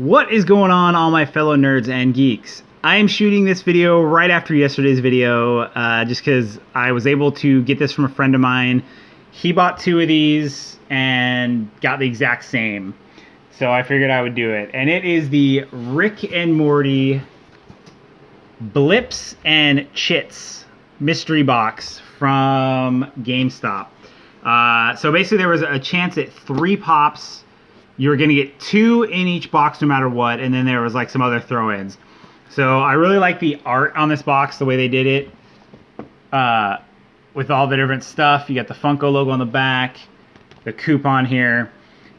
What is going on, all my fellow nerds and geeks? I am shooting this video right after yesterday's video, just because I was able to get this from a friend of mine. He bought 2 of these and got the exact same, so I figured I would do it. And it is the Rick and Morty Blips and Chitz mystery box from GameStop. So basically there was a chance at 3 pops. You were going to get 2 in each box no matter what, and then there was like some other throw-ins. So I really like the art on this box, the way they did it, with all the different stuff. You got the Funko logo on the back, the coupon here.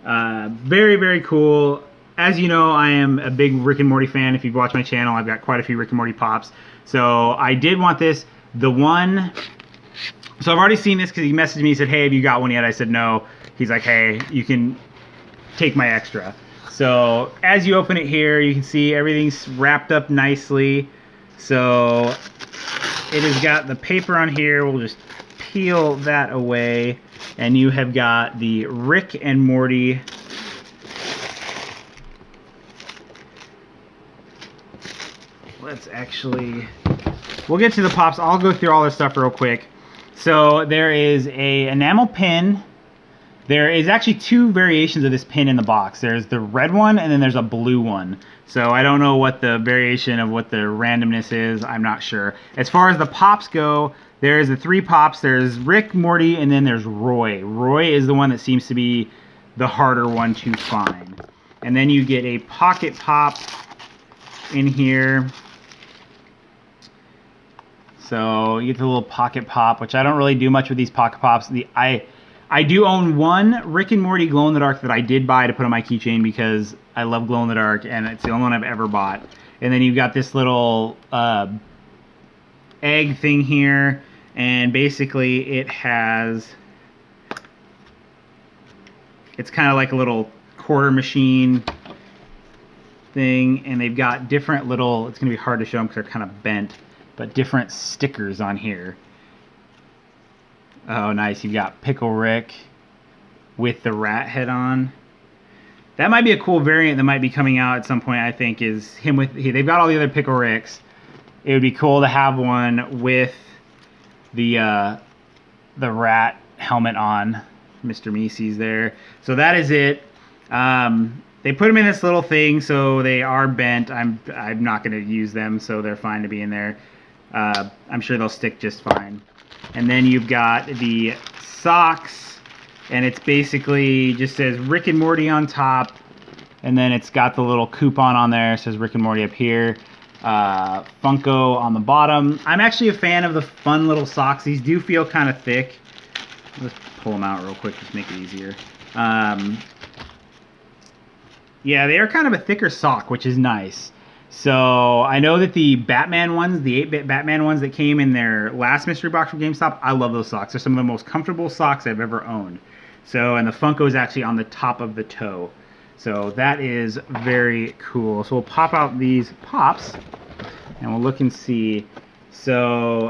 Very, very cool. As you know, I am a big Rick and Morty fan. If you've watched my channel, I've got quite a few Rick and Morty pops. So I did want this. So I've already seen this because he messaged me, he said, hey, have you got one yet? I said no. He's like, hey, you can take my extra. So as you open it here, you can see everything's wrapped up nicely. So it has got the paper on here. We'll just peel that away, and you have got the Rick and Morty we'll get to the pops. I'll go through all this stuff real quick. So there is a enamel pin. There is actually 2 variations of this pin in the box. There's the red one, and then there's a blue one. So I don't know what the variation of what the randomness is. I'm not sure. As far as the pops go, there's the 3 pops. There's Rick, Morty, and then there's Roy. Roy is the one that seems to be the harder one to find. And then you get a pocket pop in here. So you get the little pocket pop, which I don't really do much with these pocket pops. I do own one Rick and Morty glow-in-the-dark that I did buy to put on my keychain because I love glow-in-the-dark, and it's the only one I've ever bought. And then you've got this little egg thing here, and basically it's kind of like a little quarter machine thing, and they've got different little, it's going to be hard to show them because they're kind of bent, but different stickers on here. Oh, nice. You've got Pickle Rick with the rat head on. That might be a cool variant that might be coming out at some point, I think, is him with... They've got all the other Pickle Ricks. It would be cool to have one with the rat helmet on. Mr. Meese's there. So that is it. They put them in this little thing, so they are bent. I'm not going to use them, so they're fine to be in there. I'm sure they'll stick just fine. And then you've got the socks, and it's basically just says Rick and Morty on top, and then it's got the little coupon on there. It says Rick and Morty up here. Funko on the bottom. I'm actually a fan of the fun little socks. These do feel kind of thick. Let's pull them out real quick, just make it easier. Yeah, they are kind of a thicker sock, which is nice. So I know that the Batman ones, the 8-bit Batman ones that came in their last mystery box from GameStop, I love those socks. They're some of the most comfortable socks I've ever owned. So, and the Funko is actually on the top of the toe. So that is very cool. So we'll pop out these pops, and we'll look and see. So,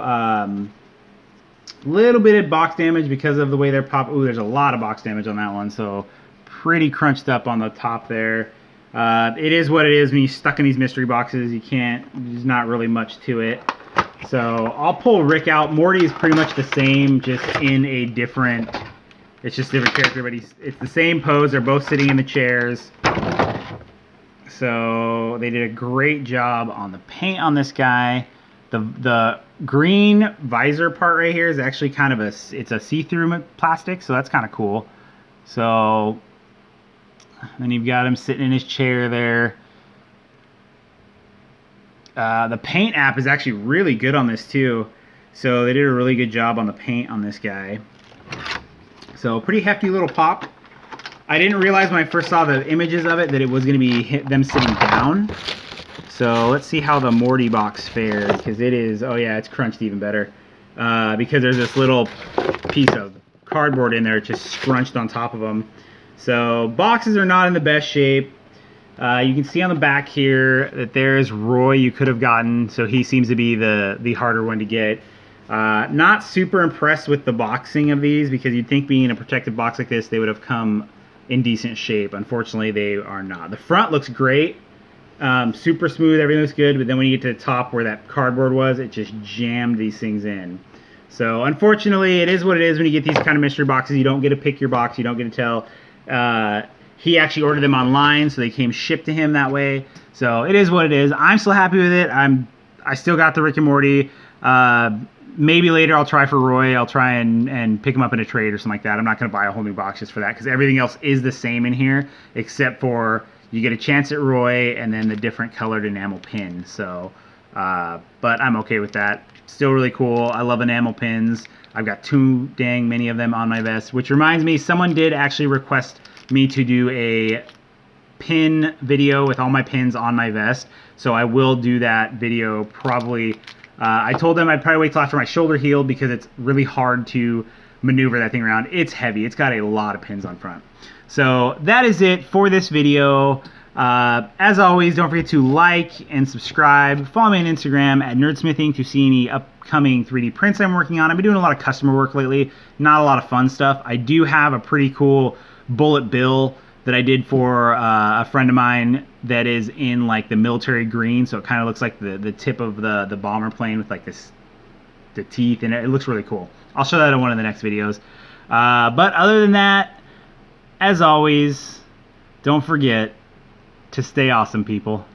little bit of box damage because of the way they're popped. Ooh, there's a lot of box damage on that one. So pretty crunched up on the top there. It is what it is when you're stuck in these mystery boxes. You can't, there's not really much to it. So I'll pull Rick out. Morty is pretty much the same, just in a different, it's just a different character, but it's the same pose. They're both sitting in the chairs. So they did a great job on the paint on this guy. The green visor part right here is actually kind of it's a see-through plastic, so that's kind of cool. So then you've got him sitting in his chair there. The paint app is actually really good on this too. So they did a really good job on the paint on this guy. So pretty hefty little pop. I didn't realize when I first saw the images of it that it was going to be them sitting down. So let's see how the Morty box fared, because it is, oh yeah, it's crunched even better. Because there's this little piece of cardboard in there just scrunched on top of them. So boxes are not in the best shape. You can see on the back here that there's Roy you could have gotten, so he seems to be the harder one to get. Not super impressed with the boxing of these, because you'd think being in a protected box like this, they would have come in decent shape. Unfortunately, they are not. The front looks great. Super smooth, everything looks good, but then when you get to the top where that cardboard was, it just jammed these things in. So unfortunately, it is what it is when you get these kind of mystery boxes. You don't get to pick your box, you don't get to tell. He actually ordered them online, so they came shipped to him that way. So it is what it is. I'm still happy with it. I still got the Rick and Morty. Maybe later I'll try for Roy. I'll try and pick him up in a trade or something like that. I'm not going to buy a whole new box just for that, because everything else is the same in here, except for you get a chance at Roy and then the different colored enamel pin. So, but I'm okay with that. Still really cool. I love enamel pins. I've got too dang many of them on my vest, which reminds me, someone did actually request me to do a pin video with all my pins on my vest. So I will do that video probably. I told them I'd probably wait till after my shoulder healed, because it's really hard to maneuver that thing around. It's heavy. It's got a lot of pins on front. So that is it for this video. As always, don't forget to like and subscribe. Follow me on Instagram at NerdSmithing to see any upcoming 3D prints I'm working on. I've been doing a lot of customer work lately, not a lot of fun stuff. I do have a pretty cool bullet bill that I did for a friend of mine that is in like the military green, so it kind of looks like the tip of the bomber plane with like the teeth, and it looks really cool. I'll show that in one of the next videos. But other than that, as always, don't forget to stay awesome, people.